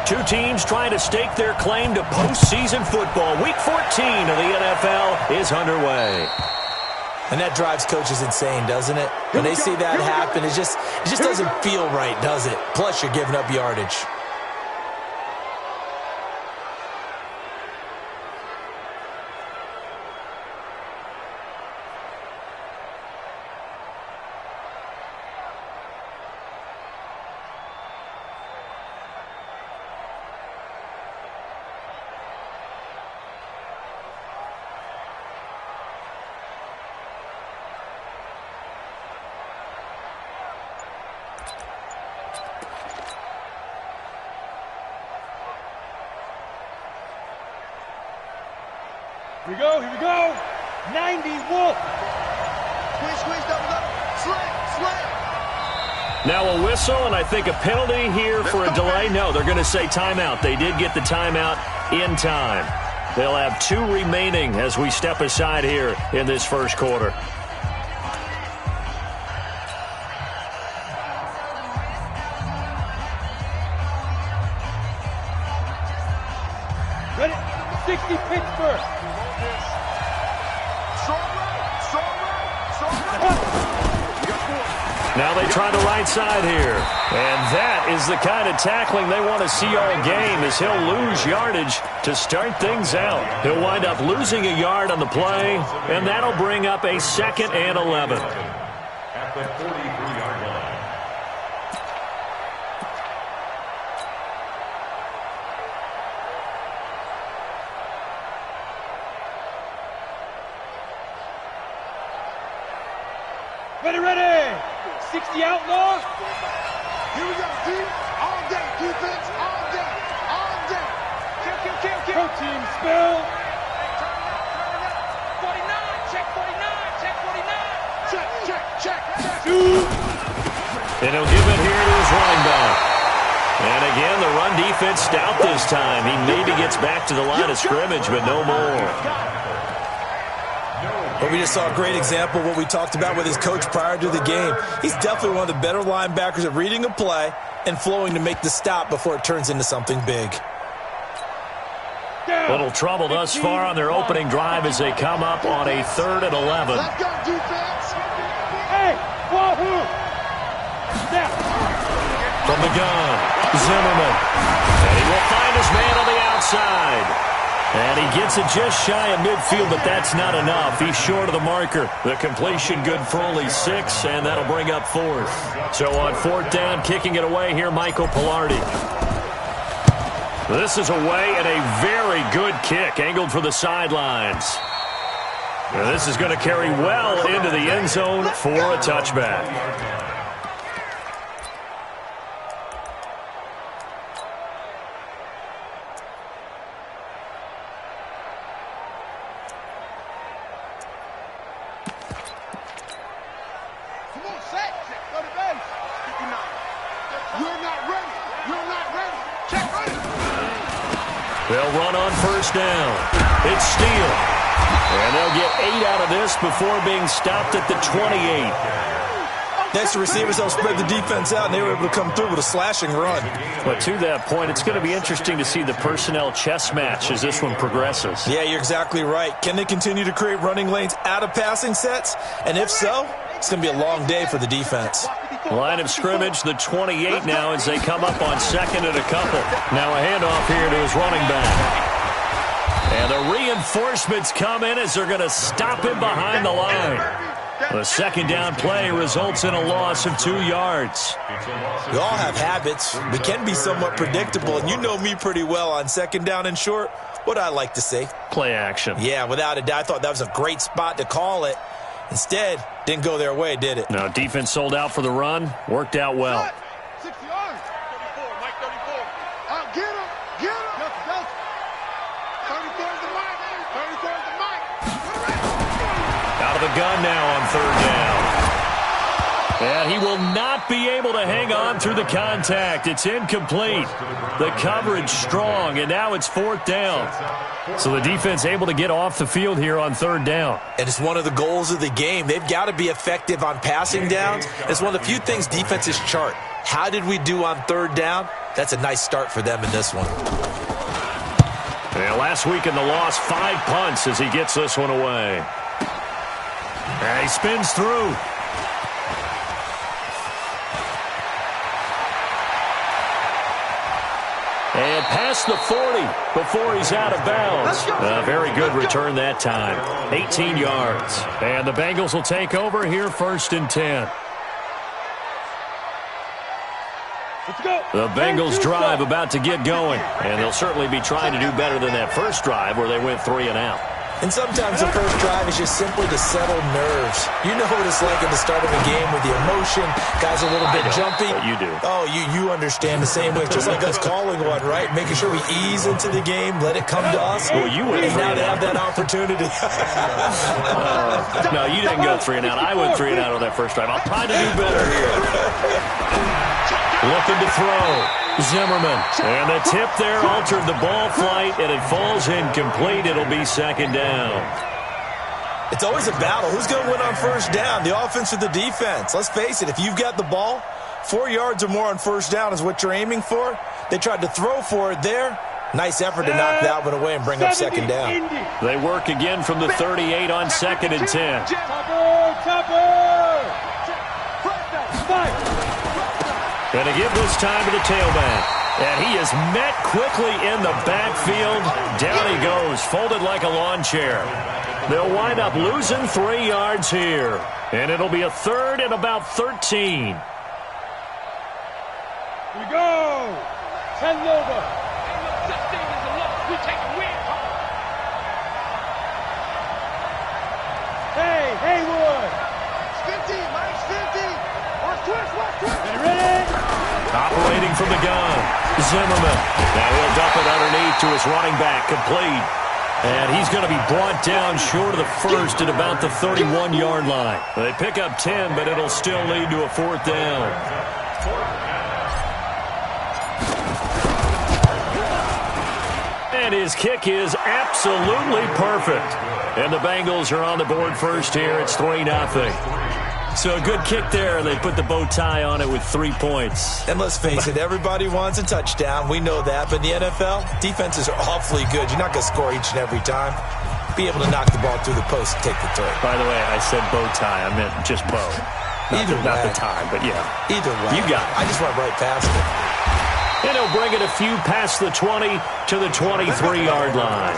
Two teams trying to stake their claim to postseason football. Week 14 of the NFL is underway. And that drives coaches insane, doesn't it? When they see that happen, it just doesn't feel right, does it? Plus, you're giving up yardage. Here we go. 90 Wolf. Squeeze, double. Slam. Now a whistle, and I think a penalty here for a delay. No, they're going to say timeout. They did get the timeout in time. They'll have 2 remaining as we step aside here in this first quarter. Ready? 60 Pittsburgh. Now they try the right side here. And that is the kind of tackling they want to see all game, as he'll lose yardage to start things out. He'll wind up losing a yard on the play, and that'll bring up a 2nd and 11. At the 43-yard line. Ready. 60 Outlaw. Here we go, D. All day. Defense, all day. Kill. Pro team spill. Turn it up. 49. Check 49. Check. And he'll give it here to his running back. And again, the run defense stout this time. He maybe gets back to the line of scrimmage, but no more. But we just saw a great example of what we talked about with his coach prior to the game. He's definitely one of the better linebackers at reading a play and flowing to make the stop before it turns into something big. Little trouble thus far on their opening drive as they come up on a 3rd and 11. Let's go, defense. Hey, wahoo! Snap. From the gun, Zimmerman. And he will find his man on the outside. And he gets it just shy of midfield, but that's not enough. He's short of the marker. The completion good for only 6, and that'll bring up 4th. So on 4th down, kicking it away here, Michael Pilardi. This is away, and a very good kick, angled for the sidelines. And this is going to carry well into the end zone for a touchback. They'll run on 1st down. It's Steele. And they'll get 8 out of this before being stopped at the 28. Next to receivers, they'll spread the defense out, and they were able to come through with a slashing run. But to that point, it's going to be interesting to see the personnel chess match as this one progresses. Yeah, you're exactly right. Can they continue to create running lanes out of passing sets? And if so, it's going to be a long day for the defense. Line of scrimmage, the 28 now as they come up on 2nd and a couple. Now a handoff here to his running back. And the reinforcements come in as they're going to stop him behind the line. The 2nd down play results in a loss of 2 yards. We all have habits. We can be somewhat predictable, and you know me pretty well on 2nd down and short. What I like to say? Play action. Yeah, without a doubt. I thought that was a great spot to call it. Instead, didn't go their way, did it? No, defense sold out for the run. Worked out well. 60 yards. 34, Mike 34. Get him. Go. 34 is the mic. 34 is the mic. Out of the gun now on 3rd down. And he will not be able to hang on through the contact. It's incomplete. The coverage strong, and now it's 4th down. So the defense able to get off the field here on 3rd down. And it's one of the goals of the game. They've got to be effective on passing downs. It's one of the few things defenses chart. How did we do on 3rd down? That's a nice start for them in this one. And last week in the loss, 5 punts as he gets this one away. And he spins through. And past the 40 before he's out of bounds. A very good return that time. 18 yards. And the Bengals will take over here 1st and 10. Let's go. The Bengals drive about to get going. And they'll certainly be trying to do better than that first drive where they went 3 and out. And sometimes the first drive is just simply to settle nerves. You know what it's like at the start of a game with the emotion. Guys a little bit jumpy. But you do. Oh, you understand the same way. Just like us calling one, right? Making sure we ease into the game, let it come to us. Well, you went and now they have that opportunity. No, you didn't go 3 and out. I went 3 and out on that first drive. I'll try to do better here. Looking to throw. Zimmerman. And the tip there altered the ball flight, and it falls incomplete. It'll be 2nd down. It's always a battle. Who's going to win on 1st down, the offense or the defense? Let's face it, if you've got the ball, 4 yards or more on 1st down is what you're aiming for. They tried to throw for it there. Nice effort to knock that one away and bring up 2nd down. They work again from the 38 on 2nd and 10. And to give this time to the tailback. And he is met quickly in the backfield. Down he goes, folded like a lawn chair. They'll wind up losing 3 yards here. And it'll be a 3rd and about 13. Here we go. 10 over. Hey, Haywood. 50, minus 50. Watch twist. Ready? Operating from the gun, Zimmerman. Now he'll dump it underneath to his running back, complete. And he's going to be brought down short of the first at about the 31-yard line. They pick up 10, but it'll still lead to a 4th down. And his kick is absolutely perfect. And the Bengals are on the board first here. It's 3-0. So a good kick there. They put the bow tie on it with 3 points. And let's face it, everybody wants a touchdown. We know that. But in the NFL, defenses are awfully good. You're not going to score each and every time. Be able to knock the ball through the post and take the throw. By the way, I said bow tie. I meant just bow. Not the tie, but yeah. Either way. You got it. I just went right past it. And he'll bring it a few past the 20 to the 23-yard line.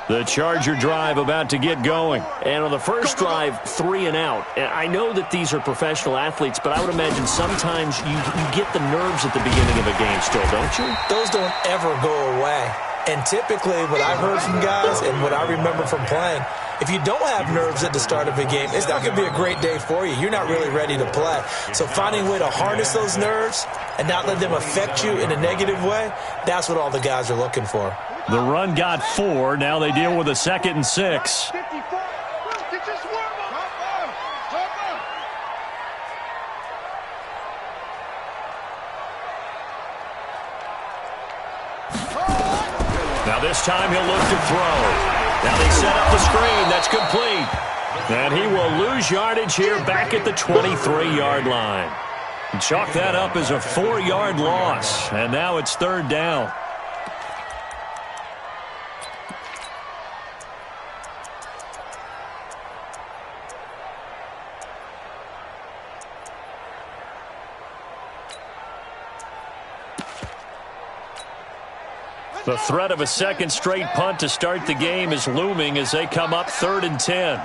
The Charger drive about to get going. And on the first drive, 3 and out. And I know that these are professional athletes, but I would imagine sometimes you get the nerves at the beginning of a game still, don't you? Those don't ever go away. And typically what I've heard from guys and what I remember from playing, if you don't have nerves at the start of a game, it's not going to be a great day for you. You're not really ready to play. So finding a way to harness those nerves and not let them affect you in a negative way, that's what all the guys are looking for. The run got 4. Now they deal with a 2nd and 6. 54. Get your swarm up. Top up. Now this time he'll look to throw. Now they set up the screen. That's complete. And he will lose yardage here back at the 23-yard line. Chalk that up as a 4-yard loss. And now it's 3rd down. The threat of a second straight punt to start the game is looming as they come up 3rd and 10.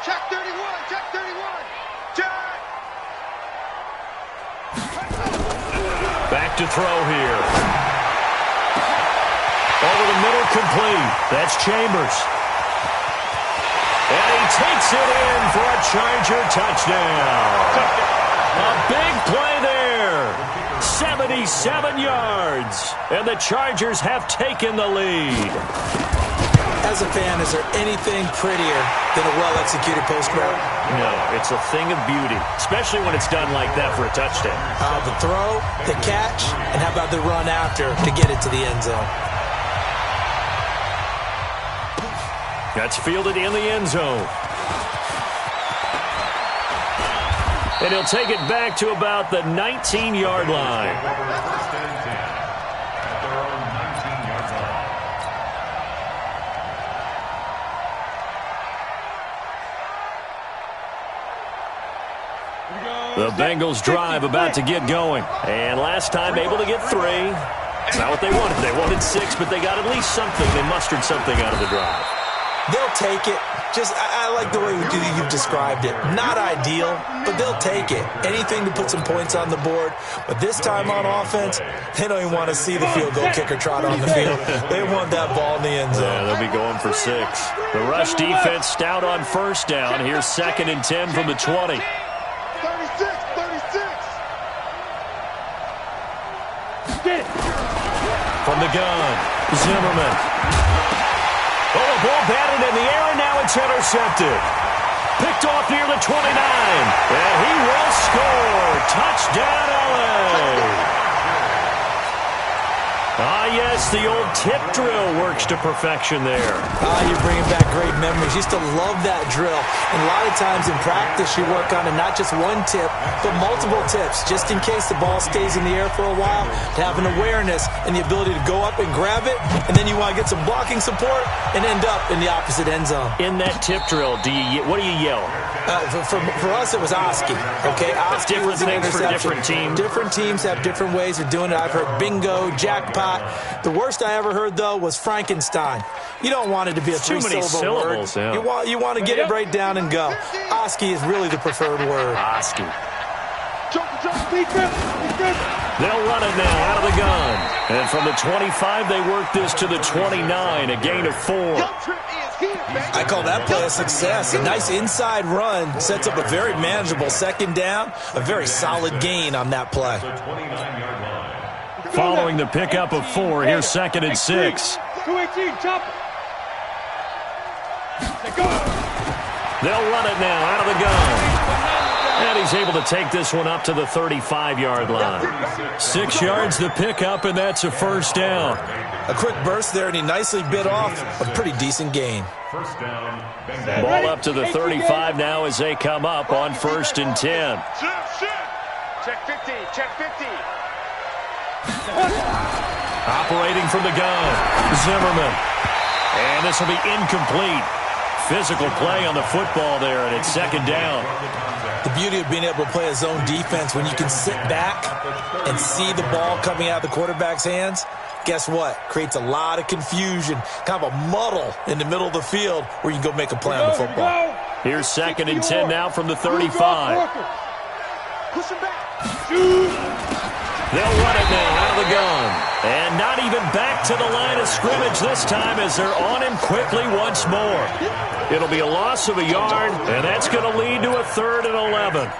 Check 31. Check 31. Check. Back to throw here. Over the middle, complete. That's Chambers. And he takes it in for a Charger touchdown. A big play there. 77 yards. And the Chargers have taken the lead. As a fan, is there anything prettier than a well-executed post route? No, it's a thing of beauty, especially when it's done like that for a touchdown. The throw, the catch, and how about the run after to get it to the end zone? That's fielded in the end zone. And he'll take it back to about the 19-yard line. The Bengals drive about to get going. And last time able to get 3. It's not what they wanted. They wanted 6, but they got at least something. They mustered something out of the drive. They'll take it. I like the way you've described it. Not ideal, but they'll take it. Anything to put some points on the board. But this time on offense, they don't even want to see the field goal kicker trot on the field. They want that ball in the end zone. Yeah, they'll be going for 6. The rush defense stout on first down. Here's 2nd and 10 from the 20. 36. From the gun, Zimmerman. Oh, the ball batted in the air, and now it's intercepted. Picked off near the 29. And he will score. Touchdown, LA. Ah, yes, the old tip drill works to perfection there. You're bringing back great memories. Used to love that drill. And a lot of times in practice, you work on it, not just one tip, but multiple tips, just in case the ball stays in the air for a while, to have an awareness and the ability to go up and grab it, and then you want to get some blocking support and end up in the opposite end zone. In that tip drill, what do you yell? For us, it was Oski. Okay, Oski different was an things for interception. different teams. Different teams have different ways of doing it. I've heard bingo, jackpot. The worst I ever heard, though, was Frankenstein. You don't want it to be a three-syllable word. Yeah. You want to get it right down and go. Oski is really the preferred word. Oski. They'll run it now out of the gun. And from the 25, they work this to the 29, a gain of 4. I call that play a success. A nice inside run sets up a very manageable second down, a very solid gain on that play. Following the pickup of 4, here's 2nd and 6. 218, chop it. They'll run it now out of the gun. And he's able to take this one up to the 35-yard line. 6 yards the pickup, and that's a first down. A quick burst there, and he nicely bit off a pretty decent gain. Ball up to the 35 now as they come up on 1st and 10. Check 50, check 50. Operating from the gun, Zimmerman. And this will be incomplete. Physical play on the football there, and it's 2nd down. The beauty of being able to play a zone defense when you can sit back and see the ball coming out of the quarterback's hands, guess what? Creates a lot of confusion, kind of a muddle in the middle of the field where you can go make a play on the football. Here's 2nd and 10 now from the 35. Push him back. They'll run it now out of the gun. And not even back to the line of scrimmage this time as they're on him quickly once more. It'll be a loss of a yard, and that's going to lead to a 3rd and 11.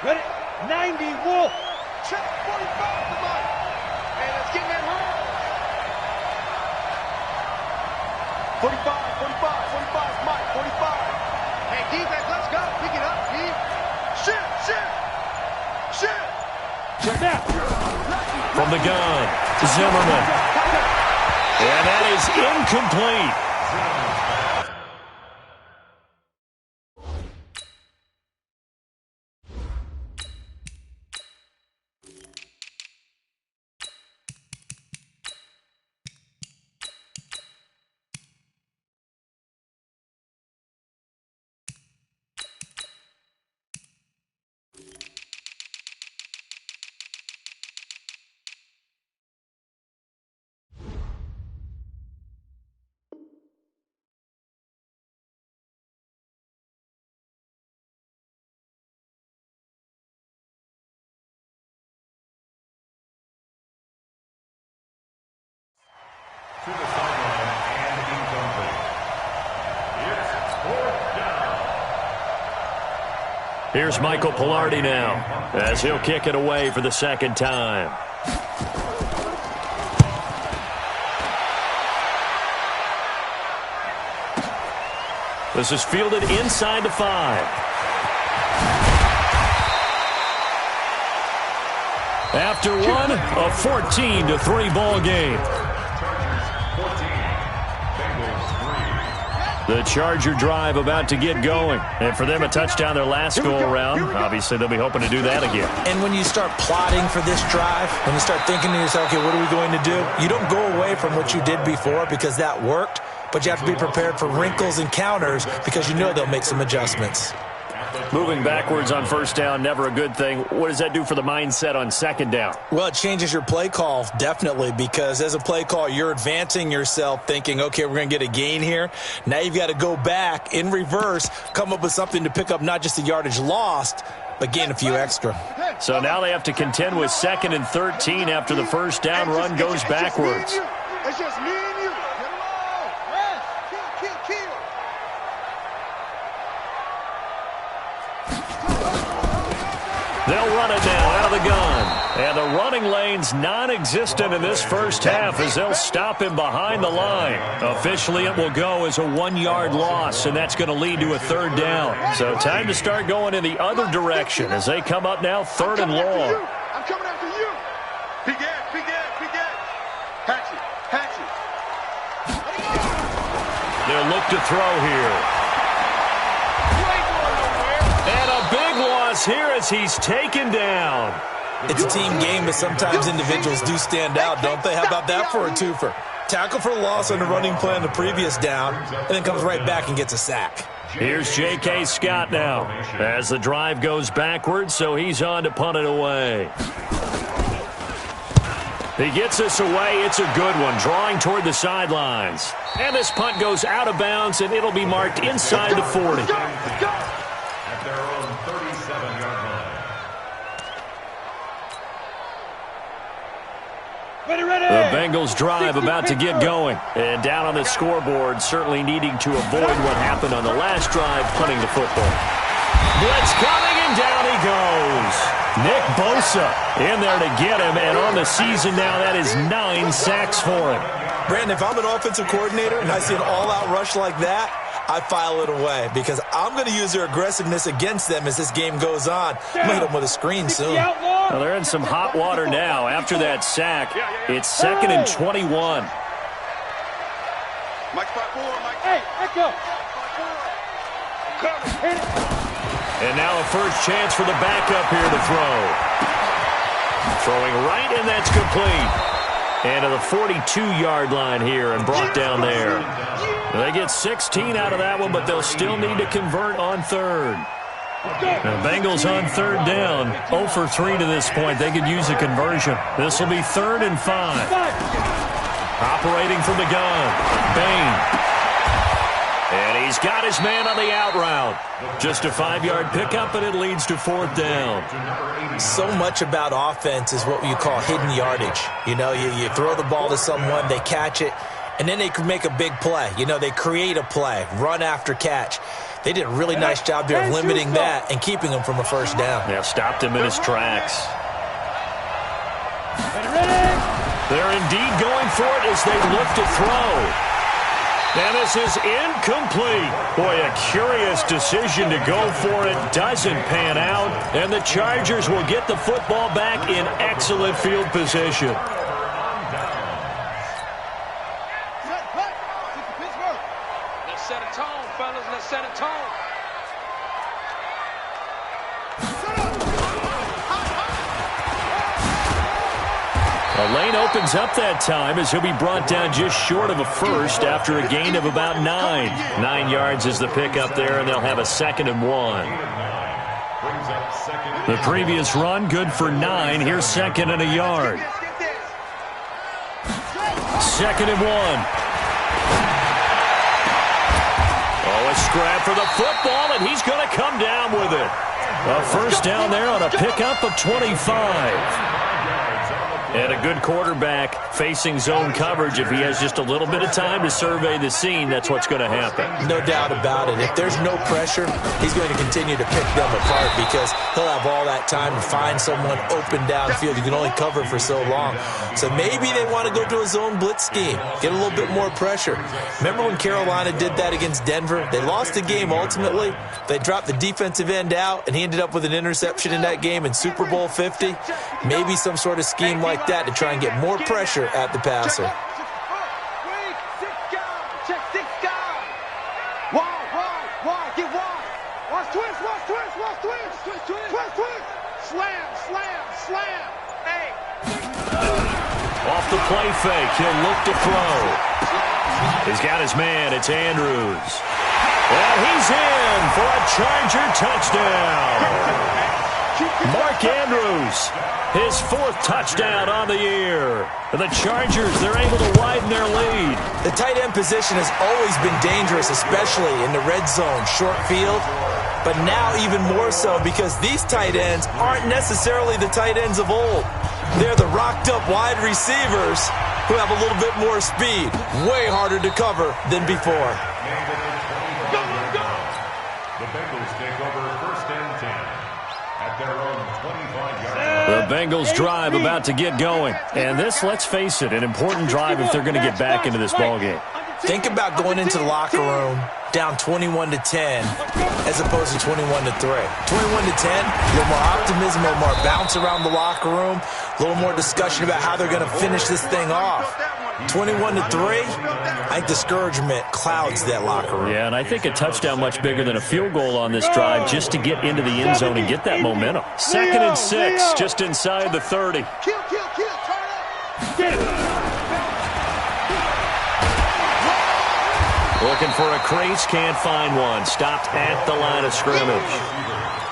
Ready? 90, Wolf. Check 45 to Mike. And it's getting that home. 45, 45, Mike, 45. Hey, defense, let's go. Pick it up, D. Shit. Check that. From the gun, Zimmerman. And that is incomplete. To the sideline and incomplete. It's 4th down. Here's Michael Pilardi now as he'll kick it away for the second time. This is fielded inside the 5. After one, a 14-3 ball game. The Charger drive about to get going. And for them, a touchdown their last go-around. Obviously, they'll be hoping to do that again. And when you start plotting for this drive, when you start thinking to yourself, okay, what are we going to do? You don't go away from what you did before because that worked, but you have to be prepared for wrinkles and counters because you know they'll make some adjustments. Moving backwards on first down, never a good thing. What does that do for the mindset on second down? Well, it changes your play call, definitely, because as a play call, you're advancing yourself thinking, okay, we're going to get a gain here. Now you've got to go back in reverse, come up with something to pick up not just the yardage lost, but gain a few extra. So now they have to contend with 2nd and 13 after the first down run goes backwards. It's just me and you. Get along. Rest. Kill. They'll run it now out of the gun. And the running lane's non-existent in this first half as they'll stop him behind the line. Officially, it will go as a 1-yard loss, and that's going to lead to a 3rd down. So time to start going in the other direction as they come up now 3rd and long. I'm coming after you. Big gas. Hatch it. They'll look to throw here. And a big loss here as he's taken down. It's a team game, but sometimes individuals do stand out, don't they? How about that for a twofer? Tackle for loss on the running play on the previous down, and then comes right back and gets a sack. Here's J.K. Scott now as the drive goes backwards, so he's on to punt it away. He gets this away. It's a good one, drawing toward the sidelines. And this punt goes out of bounds, and it'll be marked inside the 40. At their own 37-yard line. Ready. The Bengals drive about to get going. And down on the scoreboard, certainly needing to avoid what happened on the last drive, punting the football. Blitz coming, and down he goes. Nick Bosa in there to get him, and on the season now, that is 9 sacks for him. Brandon, if I'm an offensive coordinator and I see an all-out rush like that, I file it away because I'm going to use their aggressiveness against them as this game goes on. I'm going to hit them with a screen soon. Well, they're in some hot water now. After that sack, it's 2nd and 21. Mike, 5-4, Mike. Hey, echo. Hit it. And now a first chance for the backup here to throw. Throwing right, and that's complete. And to the 42-yard line here and brought down there. They get 16 out of that one, but they'll still need to convert on 3rd. The Bengals on 3rd down, 0 for 3 to this point. They could use a conversion. This will be 3rd and 5. Operating from the gun, Bain. And he's got his man on the out route. Just a 5-yard pickup, and it leads to 4th down. So much about offense is what you call hidden yardage. You know, you throw the ball to someone, they catch it, and then they can make a big play. You know, they create a play, run after catch. They did a really nice job there of limiting that and keeping him from a first down. Yeah, stopped him in his tracks. They're indeed going for it as they look to throw. And this is incomplete. Boy, a curious decision to go for it. Doesn't pan out. And the Chargers will get the football back in excellent field position. Let's set a tone, fellas. Let's set a tone. The lane opens up that time as he'll be brought down just short of a first after a gain of about 9. 9 yards is the pickup there, and they'll have a 2nd and 1. The previous run, good for 9. Here's 2nd and a yard. 2nd and 1. Oh, a scrap for the football, and he's going to come down with it. A first down there on a pickup of 25. And a good quarterback facing zone coverage, if he has just a little bit of time to survey the scene, that's what's going to happen. No doubt about it. If there's no pressure, he's going to continue to pick them apart because he'll have all that time to find someone open downfield. You can only cover for so long. So maybe they want to go to a zone blitz scheme, get a little bit more pressure. Remember when Carolina did that against Denver? They lost the game ultimately. They dropped the defensive end out, and he ended up with an interception in that game in Super Bowl 50. Maybe some sort of scheme like that to try and get more pressure at the passer. Check 6 guys. Wide, get wide. Watch twist. Slam. Hey. Off the play fake, he'll look to throw. He's got his man, it's Andrews. And he's in for a Charger touchdown. Mark Andrews, his 4th touchdown on the year. The Chargers, they're able to widen their lead. The tight end position has always been dangerous, especially in the red zone, short field. But now even more so because these tight ends aren't necessarily the tight ends of old. They're the rocked-up wide receivers who have a little bit more speed. Way harder to cover than before. The Bengals take over 1st and 10 at their own 25-yard line. The Bengals drive about to get going. And this, let's face it, an important drive if they're going to get back into this ballgame. Think about going into the locker room down 21-10 as opposed to 21-3. 21-10, a little more optimism, a little more bounce around the locker room, a little more discussion about how they're going to finish this thing off. 21-3, I think discouragement clouds that locker room. Yeah, and I think a touchdown much bigger than a field goal on this drive just to get into the end zone and get that momentum. 2nd and 6, just inside the 30. Kill, turn up. Get it. Looking for a crease, can't find one. Stopped at the line of scrimmage.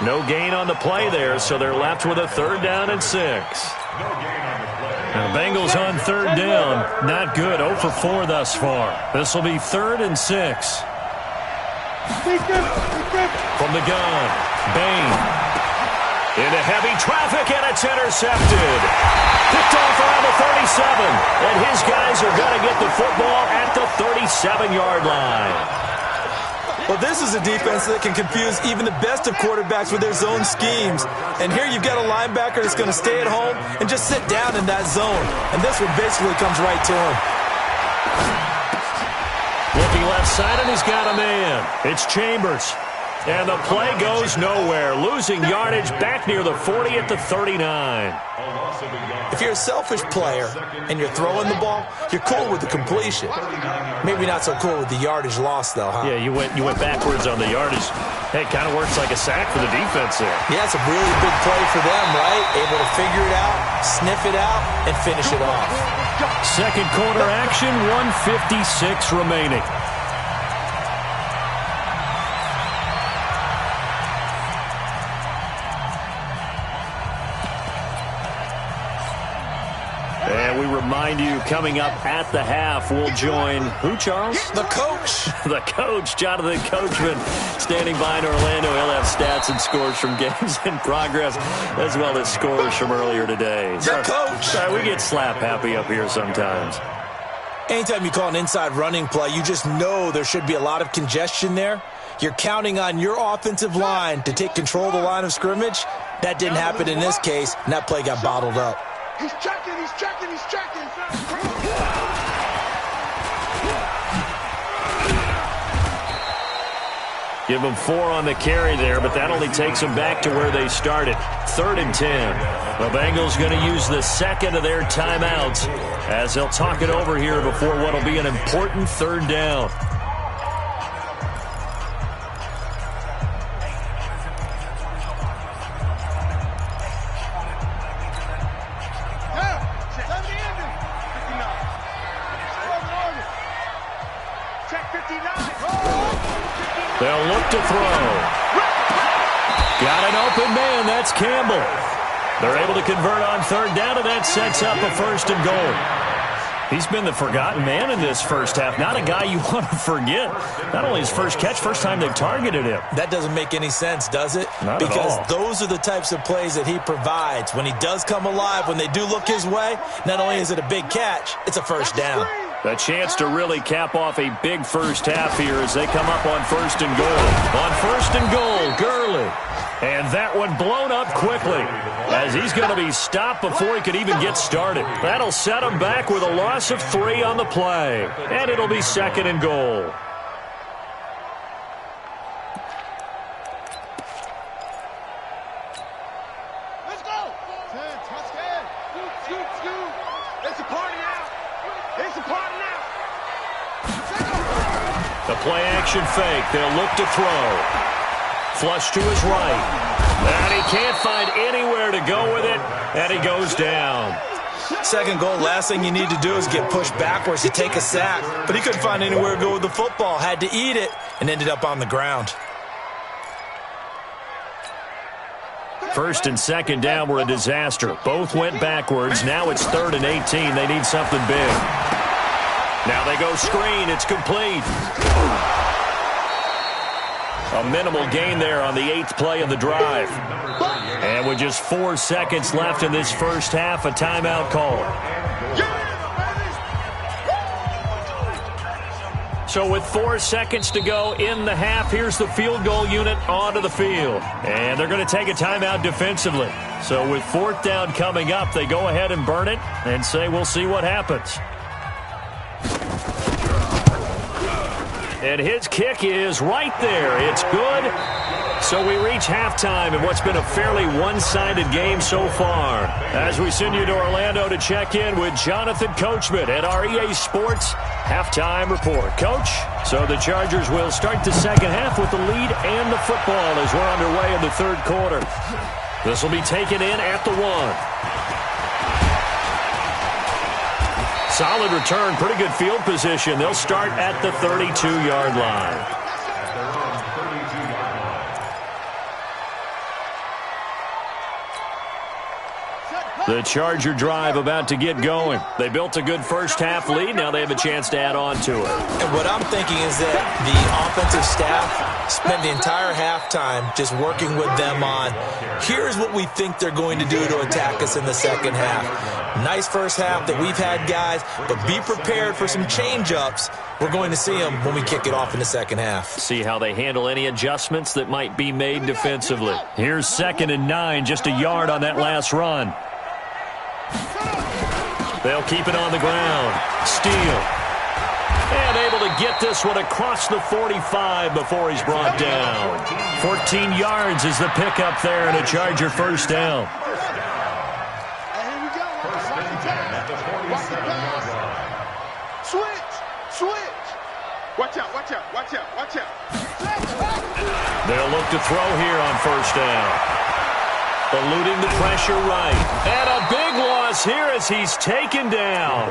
No gain on the play there, so they're left with a 3rd down and 6. Now, Bengals on 3rd down. Not good. 0 for 4 thus far. This will be 3rd and 6. From the gun, Bain. Into heavy traffic, and it's intercepted. Picked off around the 37. And his guys are going to get the football at the 37-yard line. Well, this is a defense that can confuse even the best of quarterbacks with their zone schemes. And here you've got a linebacker that's going to stay at home and just sit down in that zone. And this one basically comes right to him. Looking left side, and he's got a man. It's Chambers. And the play goes nowhere. Losing yardage back near the 40 at the 39. If you're a selfish player and you're throwing the ball, you're cool with the completion. Maybe not so cool with the yardage loss, though, huh? Yeah, you went backwards on the yardage. Hey, it kind of works like a sack for the defense there. Yeah, it's a really big play for them, right? Able to figure it out, sniff it out, and finish it off. 2nd quarter action, 1:56 remaining. And we remind you, coming up at the half, we'll join who, Charles? The coach. The coach, Jonathan Coachman, standing by in Orlando. He'll have stats and scores from games in progress, as well as scores from earlier today. The coach. Sorry, we get slap happy up here sometimes. Anytime you call an inside running play, you just know there should be a lot of congestion there. You're counting on your offensive line to take control of the line of scrimmage. That didn't happen in this case, and that play got bottled up. He's checking. Give them 4 on the carry there, but that only takes them back to where they started. 3rd and 10. The Bengals going to use the 2nd of their timeouts as they'll talk it over here before what will be an important 3rd down. They'll look to throw. Got an open man. That's Campbell. They're able to convert on 3rd down, and that sets up a 1st and goal. He's been the forgotten man in this first half. Not a guy you want to forget. Not only his first catch, first time they've targeted him. That doesn't make any sense, does it? Not because at all. Those are the types of plays that he provides. When he does come alive, when they do look his way, not only is it a big catch, it's a first down. A chance to really cap off a big first half here as they come up on first and goal. On first and goal, Gurley. And that one blown up quickly as he's going to be stopped before he could even get started. That'll set him back with a loss of 3 on the play. And it'll be second and goal. Let's go. Touchdown. Scoot, scoot. It's a party now. It's a party now. The play action fake. They'll look to throw. Flush to his right. And he can't find anywhere to go with it. And he goes down. Second goal, last thing you need to do is get pushed backwards to take a sack. But he couldn't find anywhere to go with the football. Had to eat it and ended up on the ground. First and second down were a disaster. Both went backwards. Now it's 3rd and 18. They need something big. Now they go screen. It's complete. A minimal gain there on the 8th play of the drive. And with just 4 seconds left in this first half, a timeout call. So with 4 seconds to go in the half, here's the field goal unit onto the field. And they're going to take a timeout defensively. So with 4th down coming up, they go ahead and burn it and say we'll see what happens. And his kick is right there. It's good. So we reach halftime in what's been a fairly one-sided game so far. As we send you to Orlando to check in with Jonathan Coachman at our EA Sports Halftime Report. Coach, so the Chargers will start the second half with the lead and the football as we're underway in the third quarter. This will be taken in at the 1. Solid return, pretty good field position. They'll start at the 32-yard line. The Charger drive about to get going. They built a good first half lead. Now they have a chance to add on to it. And what I'm thinking is that the offensive staff spent the entire halftime just working with them on, here's what we think they're going to do to attack us in the second half. Nice first half that we've had, guys, but be prepared for some change-ups. We're going to see them when we kick it off in the second half. See how they handle any adjustments that might be made defensively. Here's 2nd and 9, just a yard on that last run. They'll keep it on the ground. Steele. And able to get this one across the 45 before he's brought down. 14 yards is the pickup there and a Charger first down. Switch. Watch out, watch out, watch out, watch out. They'll look to throw here on first down. Eluding the pressure right. And a big loss here as he's taken down.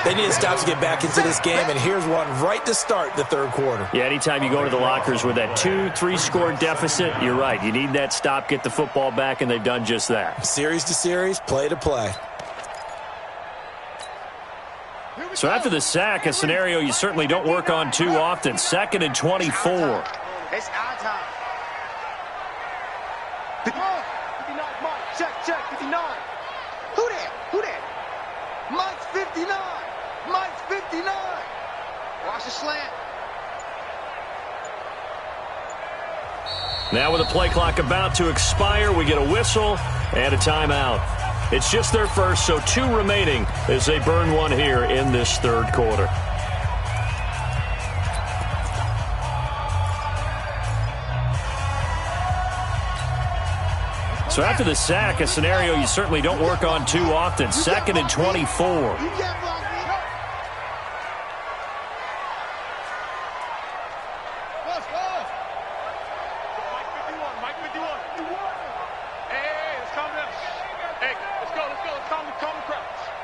They need to stop to get back into this game, and here's one right to start the third quarter. Yeah, anytime you go to the lockers with that 2-3 score deficit, you're right. You need that stop, get the football back, and they've done just that. Series to series, play to play. So after the sack, a scenario you certainly don't work on too often. 2nd and 24. It's our time. 59, Mike. Check, 59. Who that? Mike's 59. Mike's 59. Watch the slant. Now with the play clock about to expire, we get a whistle and a timeout. It's just their first, so 2 remaining as they burn one here in this third quarter. So after the sack, a scenario you certainly don't work on too often. 2nd and 24.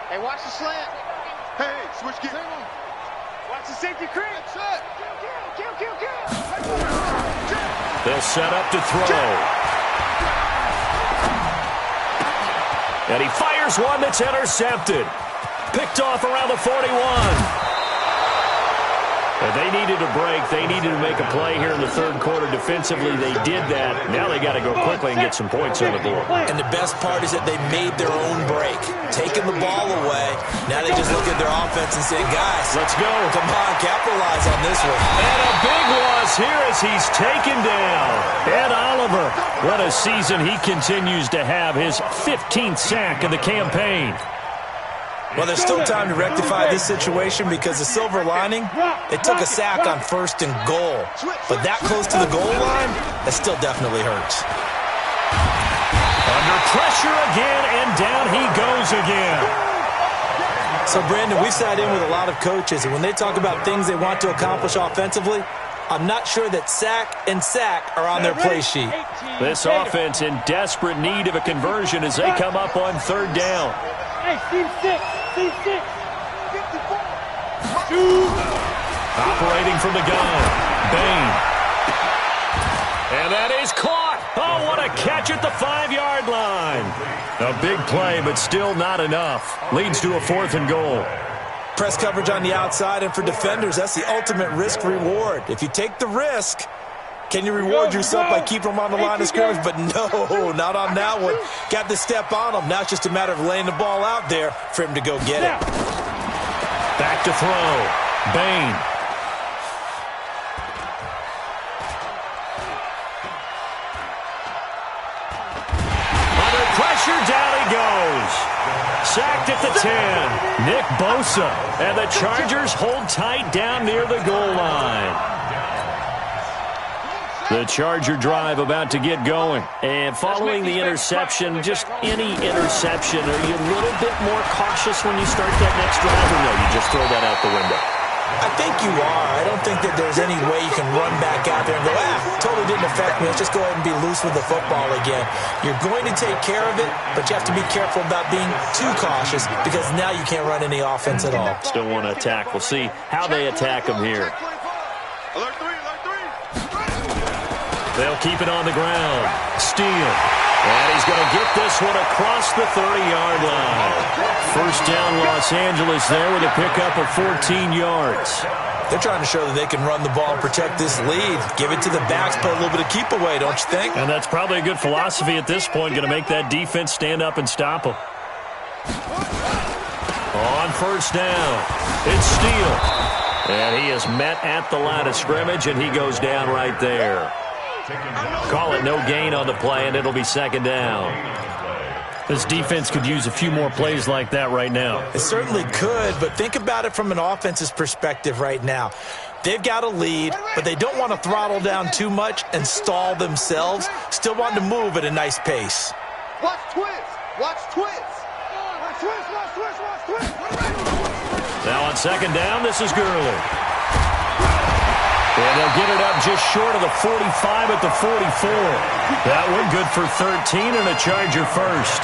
Hey, watch the slant. Hey, switch gear. Watch the safety creep. Kill. They'll set up to throw. And he fires one that's intercepted. Picked off around the 41. They needed a break. They needed to make a play here in the third quarter. Defensively, they did that. Now they got to go quickly and get some points on the board. And the best part is that they made their own break. Taking the ball away. Now they just look at their offense and say, guys, let's go. Come on, capitalize on this one. And a big loss here as he's taken down. Ed Oliver, what a season he continues to have. His 15th sack of the campaign. Well, there's still time to rectify this situation because the silver lining, it took a sack on 1st and goal. But that close to the goal line, that still definitely hurts. Under pressure again, and down he goes again. So, Brandon, we've sat in with a lot of coaches, and when they talk about things they want to accomplish offensively, I'm not sure that sack and sack are on their play sheet. This offense in desperate need of a conversion as they come up on 3rd down. Hey, C6. Operating from the gun, Bain. And that is caught. Oh, what a catch at the 5-yard line. A big play, but still not enough. Leads to a 4th and goal. Press coverage on the outside, and for defenders, that's the ultimate risk-reward. If you take the risk, can you reward yourself by keeping them on the line of scrimmage? But no, not on that one. Got to step on them. Now it's just a matter of laying the ball out there for him to go get it. Back to throw. Bain. Under pressure, down he goes. Sacked at the 10. Nick Bosa. And the Chargers hold tight down near the goal line. The Charger drive about to get going. And following the interception, just any interception, are you a little bit more cautious when you start that next drive, or no, you just throw that out the window? I think you are. I don't think that there's any way you can run back out there and go, totally didn't affect me. Let's just go ahead and be loose with the football again. You're going to take care of it, but you have to be careful about being too cautious because now you can't run any offense at all. Still want to attack. We'll see how they attack them here. They'll keep it on the ground. Steele. And he's going to get this one across the 30-yard line. First down, Los Angeles there with a pickup of 14 yards. They're trying to show that they can run the ball and protect this lead. Give it to the backs, play a little bit of keep away, don't you think? And that's probably a good philosophy at this point, going to make that defense stand up and stop them. On first down, it's Steele. And he is met at the line of scrimmage, and he goes down right there. Call it no gain on the play, and it'll be 2nd down. This defense could use a few more plays like that right now. It certainly could, but think about it from an offense's perspective right now. They've got a lead, but they don't want to throttle down too much and stall themselves. Still want to move at a nice pace. Watch twist. Watch twist. Watch twist, watch twist, watch twist. Now on 2nd down, this is Gurley. And they'll get it up just short of the 45 at the 44. That one good for 13 and a Charger first.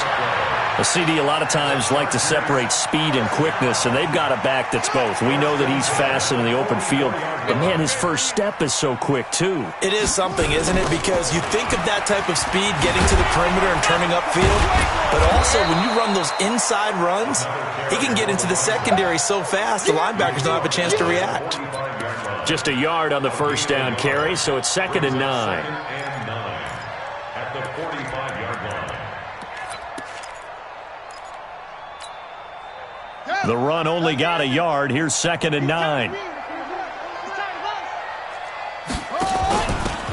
A CD a lot of times like to separate speed and quickness, and they've got a back that's both. We know that he's fast in the open field, but, man, his first step is so quick, too. It is something, isn't it? Because you think of that type of speed getting to the perimeter and turning upfield, but also when you run those inside runs, he can get into the secondary so fast the linebackers don't have a chance to react. Just a yard on the first down carry, so it's 2nd and 9. At the 45-yard line. The run only got a yard. Here's 2nd and 9.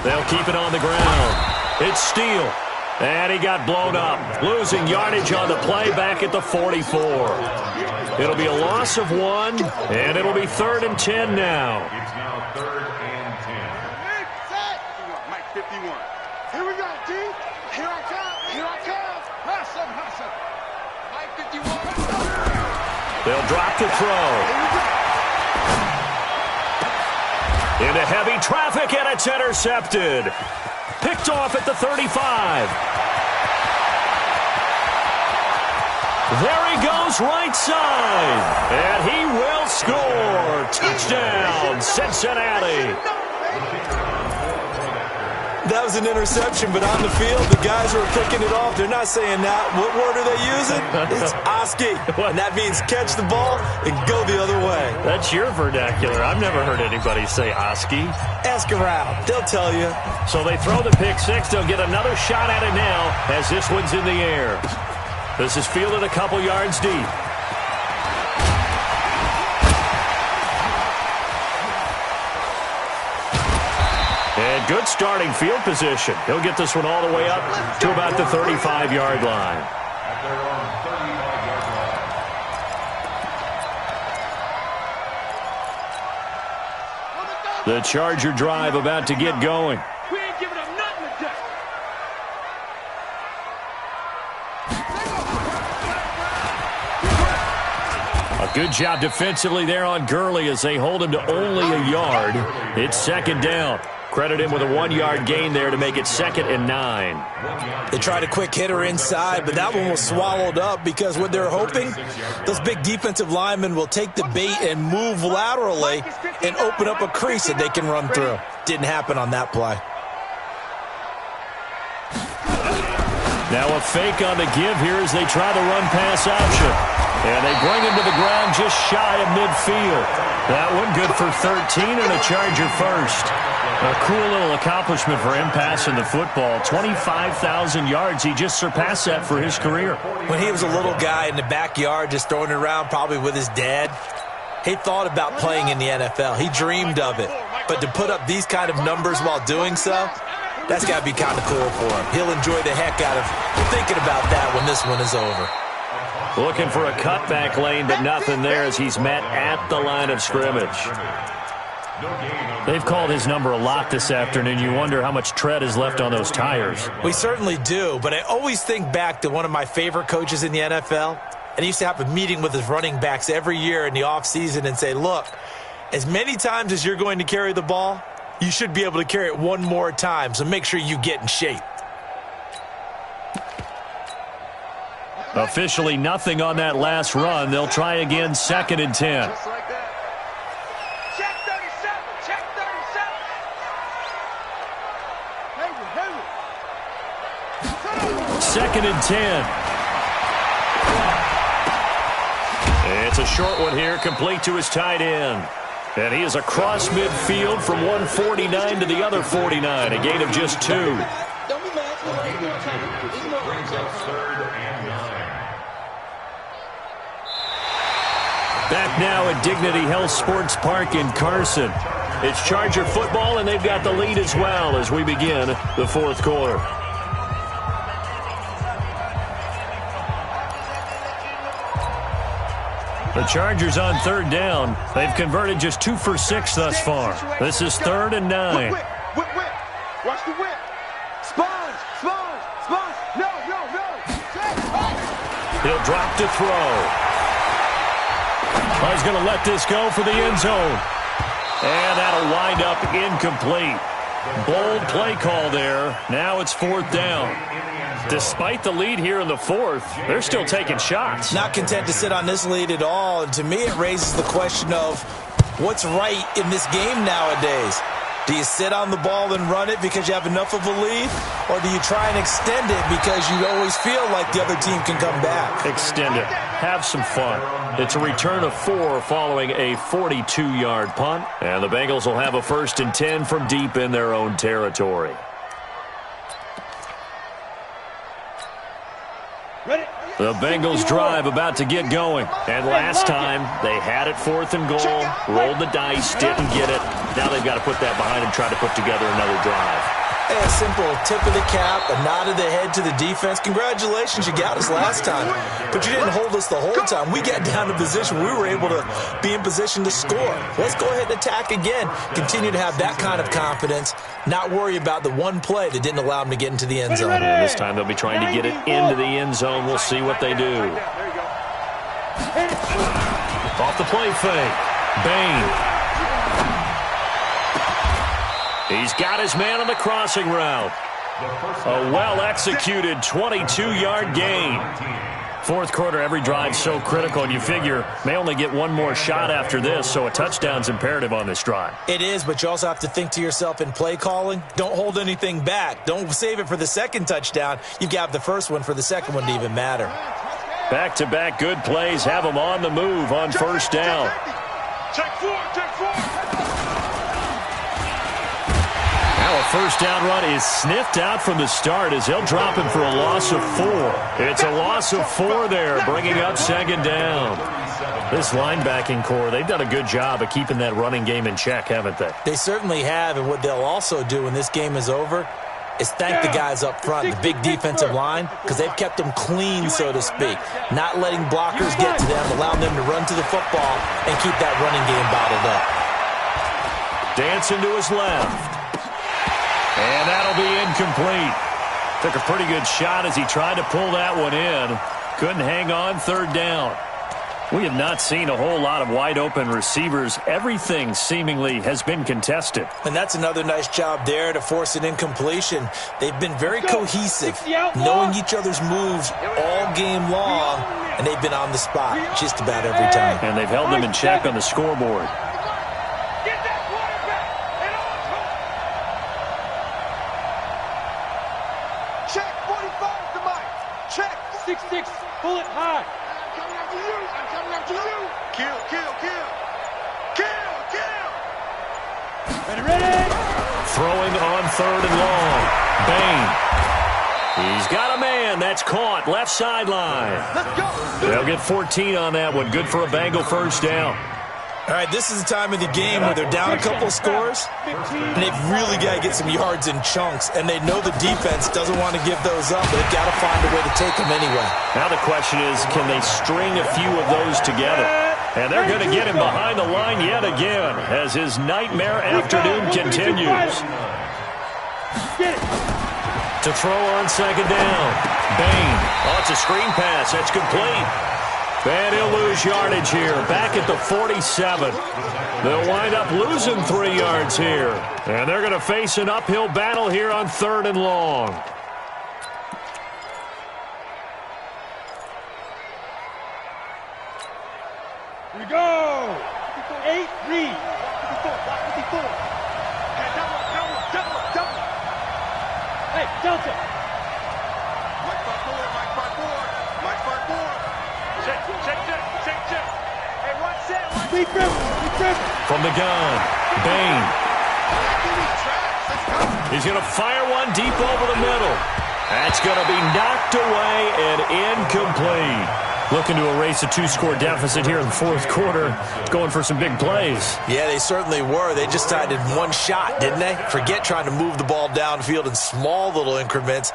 They'll keep it on the ground. It's Steele. And he got blown up. Losing yardage on the play back at the 44. It'll be a loss of 1, and it'll be 3rd and 10 now. It's now 3rd and 10. Mike 51. Here we go, D. Here I come. Here I come. Hustle, hustle. Mike 51. They'll drop the throw. Into heavy traffic, and it's intercepted. Picked off at the 35. There he goes right side. And he will score. Touchdown, Cincinnati. That was an interception, but on the field, the guys who are picking it off, they're not saying that. What word are they using? It's Oski, and that means catch the ball and go the other way. That's your vernacular. I've never heard anybody say Oski. Ask around. They'll tell you. So they throw the pick six. They'll get another shot at it now as this one's in the air. This is fielded a couple yards deep. And good starting field position. He'll get this one all the way up to about the 35-yard line. At their own 35-yard line. The Charger drive about to get going. We ain't giving up nothing today. A good job defensively there on Gurley as they hold him to only a yard. It's second down. Credit him with a 1-yard gain there to make it 2nd and 9. They tried a quick hitter inside, but that one was swallowed up because what they're hoping, those big defensive linemen will take the bait and move laterally and open up a crease that they can run through. Didn't happen on that play. Now a fake on the give here as they try the run-pass option. And they bring him to the ground just shy of midfield. That one good for 13 and a Charger first. A cool little accomplishment for him passing the football. 25,000 yards. He just surpassed that for his career. When he was a little guy in the backyard just throwing it around probably with his dad, he thought about playing in the NFL. He dreamed of it. But to put up these kind of numbers while doing so, that's got to be kind of cool for him. He'll enjoy the heck out of thinking about that when this one is over. Looking for a cutback lane, but nothing there as he's met at the line of scrimmage. They've called his number a lot this afternoon. You wonder how much tread is left on those tires. We certainly do, but I always think back to one of my favorite coaches in the NFL, and he used to have a meeting with his running backs every year in the offseason and say, look, as many times as you're going to carry the ball, you should be able to carry it one more time, so make sure you get in shape. Officially nothing on that last run. They'll try again, 2nd and 10. Just like that. Check 37. Check 37. 2nd and 10. It's a short one here, complete to his tight end. And he is across midfield from 149 to the other 49, a gain of just 2. Don't be mad. Brings up 3rd and 9. Back now at Dignity Health Sports Park in Carson. It's Charger football, and they've got the lead as well as we begin the 4th quarter. The Chargers on 3rd down. They've converted just 2 for 6 thus far. This is 3rd and 9. Whip. Watch the whip. Sponge. No. He'll drop to throw. He's going to let this go for the end zone. And that'll wind up incomplete. Bold play call there. Now it's 4th down. Despite the lead here in the 4th, they're still taking shots. Not content to sit on this lead at all, and to me it raises the question of what's right in this game nowadays. Do you sit on the ball and run it because you have enough of a lead, or do you try and extend it because you always feel like the other team can come back? Extend it. Have some fun. It's a return of 4 following a 42-yard punt, and the Bengals will have a 1st and 10 from deep in their own territory. Ready? The Bengals drive about to get going. And last time, they had it 4th and goal, rolled the dice, didn't get it. Now they've got to put that behind them, try to put together another drive. A simple tip of the cap, a nod of the head to the defense. Congratulations, you got us last time. But you didn't hold us the whole time. We got down to position. We were able to be in position to score. Let's go ahead and attack again. Continue to have that kind of confidence. Not worry about the one play that didn't allow them to get into the end zone. And this time they'll be trying to get it into the end zone. We'll see what they do. Off the play fake. Bain. He's got his man on the crossing route. A well-executed 22-yard gain. Fourth quarter, every drive so critical, and you figure may only get one more shot after this, so a touchdown's imperative on this drive. It is, but you also have to think to yourself in play calling, don't hold anything back. Don't save it for the second touchdown. You've got the first one for the second one to even matter. Back-to-back good plays have them on the move on first down. Check four, check four. Now a first down run is sniffed out from the start as they'll drop him for a loss of 4. It's a loss of 4 there, bringing up second down. This linebacking core, they've done a good job of keeping that running game in check, haven't they? They certainly have, and what they'll also do when this game is over is thank the guys up front, the big defensive line, because they've kept them clean, so to speak. Not letting blockers get to them, allowing them to run to the football and keep that running game bottled up. Dancing to his left. And that'll be incomplete. Took a pretty good shot as he tried to pull that one in. Couldn't hang on third down. We have not seen a whole lot of wide-open receivers. Everything seemingly has been contested. And that's another nice job there to force an incompletion. They've been very cohesive, knowing each other's moves all game long, and they've been on the spot just about every time. And they've held them in check on the scoreboard. Get that quarterback and on Check 45 to Mike. Check. 6-6, pull it high. Coming after you. I'm coming after you. Kill, kill, kill. Kill, kill. Ready? Throwing on third and long. Bain. He's got a man. That's caught. Left sideline. Let's go. They'll get 14 on that one. Good for a Bengal first down. All right, this is the time of the game where they're down a couple of scores, and they've really got to get some yards in chunks, and they know the defense doesn't want to give those up, but they've got to find a way to take them anyway. Now the question is, can they string a few of those together? And they're going to get him behind the line yet again as his nightmare afternoon continues. Get it. To throw on second down. Bain. Oh, it's a screen pass. That's complete. And he'll lose yardage here. Back at the 47. They'll wind up losing 3 yards here. And they're going to face an uphill battle here on third and long. Here we go. 8 read. 54. Hey, double. Hey, Delta. Mike 5-4. Mike 5-4. Check. Hey, one set. Be careful. From the gun, Bain. He's going to fire one deep over the middle. That's going to be knocked away and incomplete. Looking to erase a 2-score deficit here in the fourth quarter. Going for some big plays. Yeah, they certainly were. They just tied in one shot, didn't they? Forget trying to move the ball downfield in small little increments.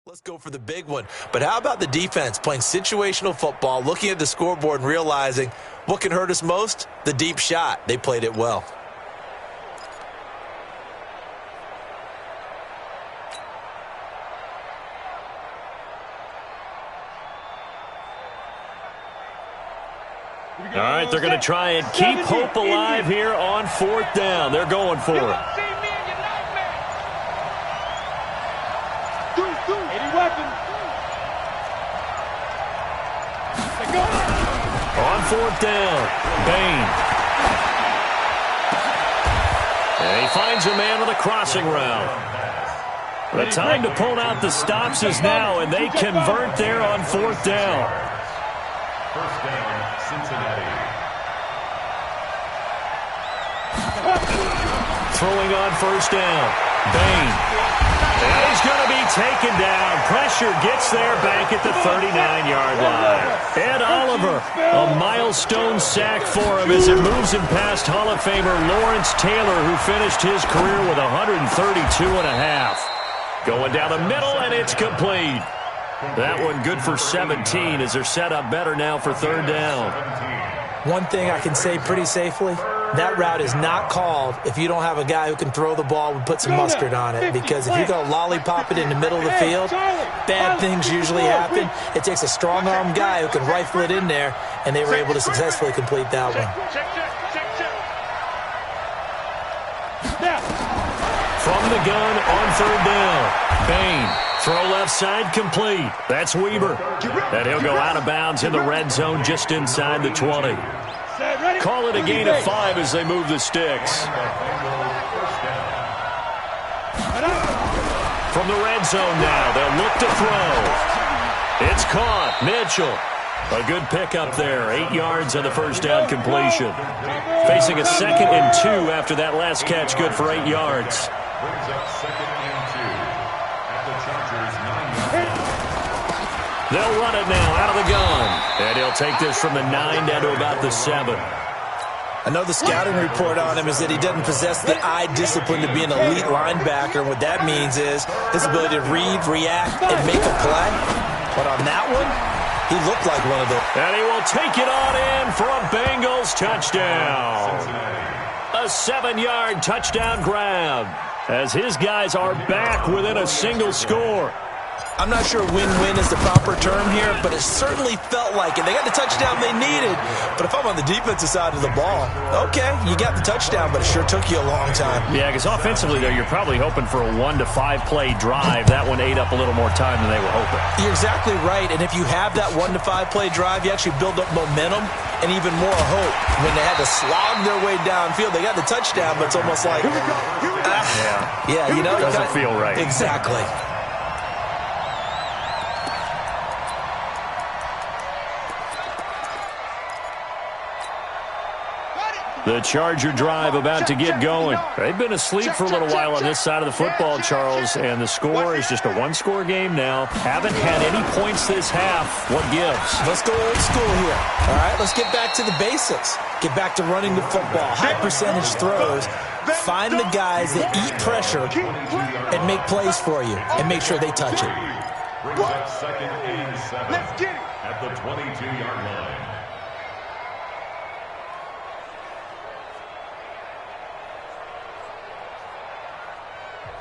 Let's go for the big one. But how about the defense playing situational football, looking at the scoreboard and realizing what can hurt us most? The deep shot. They played it well. All right, they're going to try and keep hope alive here on fourth down. They're going for it. On fourth down, Bain. And he finds a man on the crossing route. The time to pull out the stops is now, and they convert there on fourth down. First down, Cincinnati. Throwing on first down, Bain. And he's going to be taken down. Pressure pressure, gets there back at the 39-yard line. Ed Oliver, a milestone sack for him as it moves him past Hall of Famer Lawrence Taylor, who finished his career with 132.5. Going down the middle, and it's complete. That one good for 17 as they're set up better now for third down. One thing I can say pretty safely, that route is not called if you don't have a guy who can throw the ball and put some mustard on it. Because if you're going to lollipop it in the middle of the field, bad things usually happen. It takes a strong-arm guy who can rifle it in there, and they were able to successfully complete that one. From the gun on third down, Bain. Throw left side complete. That's Weber. And he'll go out of bounds in the red zone just inside the 20. Call it a gain of 5 as they move the sticks. From the red zone now, they'll look to throw. It's caught. Mitchell. A good pickup there. 8 yards on the first down completion. Facing a 2nd and 2 after that last catch, good for 8 yards. Brings up 2nd and 2 at the Chargers' 9-yard line. They'll run it now out of the gun. And he'll take this from the 9 down to about the 7. I know the scouting report on him is that he doesn't possess the eye discipline to be an elite linebacker. What that means is his ability to read, react, and make a play. But on that one, he looked like one of them. And he will take it on in for a Bengals touchdown. A 7-yard touchdown grab as his guys are back within a single score. I'm not sure win-win is the proper term here, but it certainly felt like it. They got the touchdown they needed, but if I'm on the defensive side of the ball, okay, you got the touchdown, but it sure took you a long time. Yeah, because offensively, though, you're probably hoping for a 1 to 5 play drive. That one ate up a little more time than they were hoping. You're exactly right, and if you have that 1 to 5 play drive, you actually build up momentum and even more hope. When they had to slog their way downfield, they got the touchdown, but it's almost like, yeah, you know, it doesn't feel right. Exactly. The Charger drive about to get going. They've been asleep for a little while on this side of the football, Charles, and the score is just a one-score game now. Haven't had any points this half. What gives? Let's go old school here. All right, let's get back to the basics. Get back to running the football, high percentage throws. Find the guys that eat pressure and make plays for you and make sure they touch it. Brings up 2nd and 7 at the 22-yard line.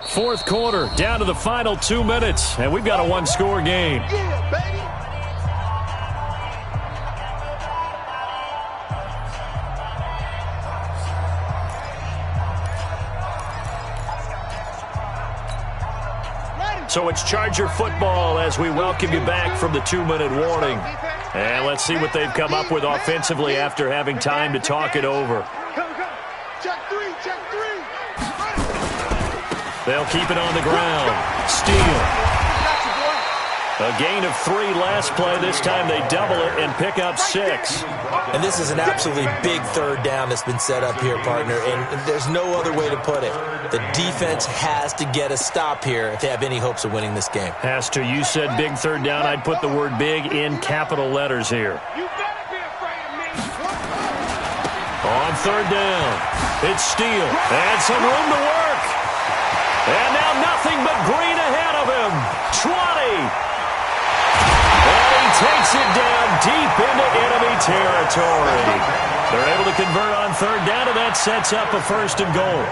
Fourth quarter, down to the final 2 minutes, and we've got a one-score game. Yeah, baby. So it's Charger football as we welcome you back from the 2-minute warning. And let's see what they've come up with offensively after having time to talk it over. Check three, check three. They'll keep it on the ground. Steele. A gain of 3 last play. This time they double it and pick up 6. And this is an absolutely big third down that's been set up here, partner, and there's no other way to put it. The defense has to get a stop here if they have any hopes of winning this game. Has to. You said big third down. I'd put the word big in capital letters here. You better be afraid of me. On third down, it's Steele. And some room to work. And now nothing but green ahead of him. 20. And he takes it down deep into enemy territory. They're able to convert on third down, and that sets up a 1st and goal.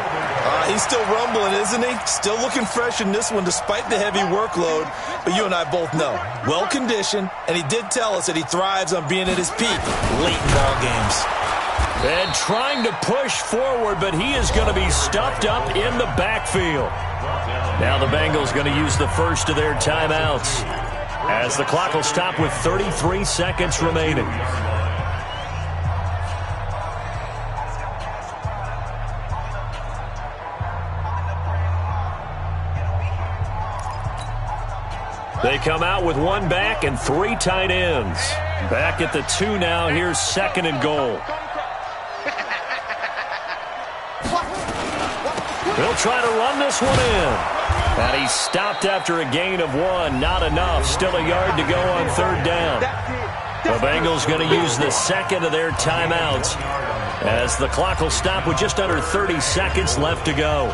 He's still rumbling, isn't he? Still looking fresh in this one despite the heavy workload. But you and I both know, well-conditioned, and he did tell us that he thrives on being at his peak late in ball games. And trying to push forward, but he is going to be stuffed up in the backfield. Now the Bengals going to use the first of their timeouts, as the clock will stop with 33 seconds remaining. They come out with 1 back and 3 tight ends. Back at the 2 now. Here's 2nd and goal. They'll try to run this one in. And he stopped after a gain of 1. Not enough. Still a yard to go on 3rd down. The Bengals going to use the second of their timeouts as the clock will stop with just under 30 seconds left to go.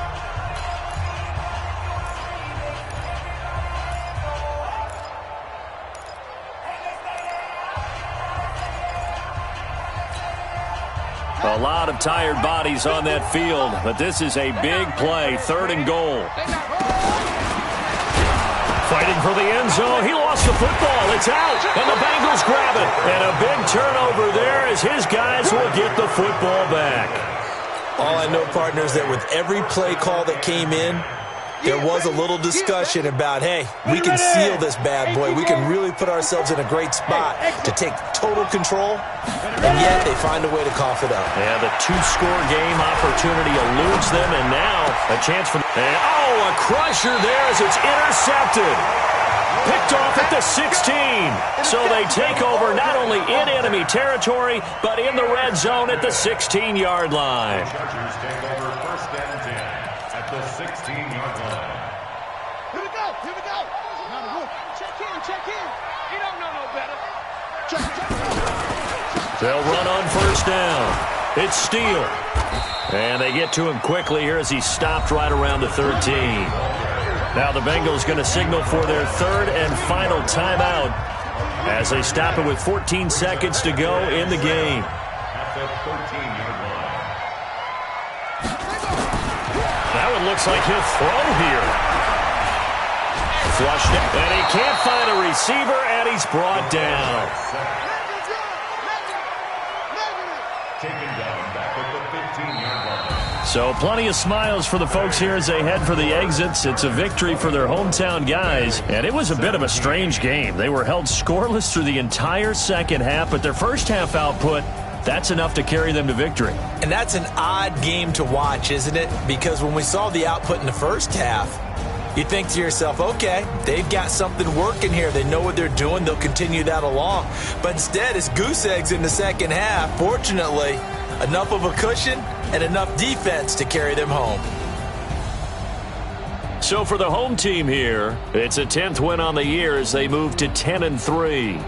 A lot of tired bodies on that field, but this is a big play, 3rd and goal. Fighting for the end zone. He lost the football. It's out, and the Bengals grab it. And a big turnover there as his guys will get the football back. All I know, partner, is that with every play call that came in, there was a little discussion about, hey, we can seal this bad boy. We can really put ourselves in a great spot to take total control, and yet they find a way to cough it up. Yeah, the 2-score game opportunity eludes them, and now a chance for... a crusher there as it's intercepted. Picked off at the 16. So they take over not only in enemy territory, but in the red zone at the 16-yard line. Chargers take over 1st and 10 at the 16-yard line. Here we go. Here we go. Check in. You don't know no better. Check. They'll run on 1st down. It's Steele. And they get to him quickly here as he stopped right around the 13. Now the Bengals going to signal for their 3rd and final timeout as they stop it with 14 seconds to go in the game. At the 13-yard line. That one looks like he'll throw here. Flushed it, and he can't find a receiver, and he's brought down. Taken down back at the 15-yard line. So plenty of smiles for the folks here as they head for the exits. It's a victory for their hometown guys, and it was a bit of a strange game. They were held scoreless through the entire second half, but their first half output, that's enough to carry them to victory. And that's an odd game to watch, isn't it? Because when we saw the output in the first half, you think to yourself, okay, they've got something working here. They know what they're doing. They'll continue that along. But instead, it's goose eggs in the second half. Fortunately, enough of a cushion and enough defense to carry them home. So for the home team here, it's a 10th win on the year as they move to 10-3.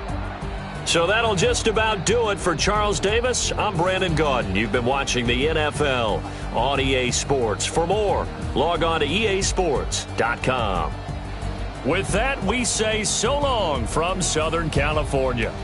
So that'll just about do it for Charles Davis. I'm Brandon Gaudin. You've been watching the NFL on EA Sports. For more, log on to easports.com. With that, we say so long from Southern California.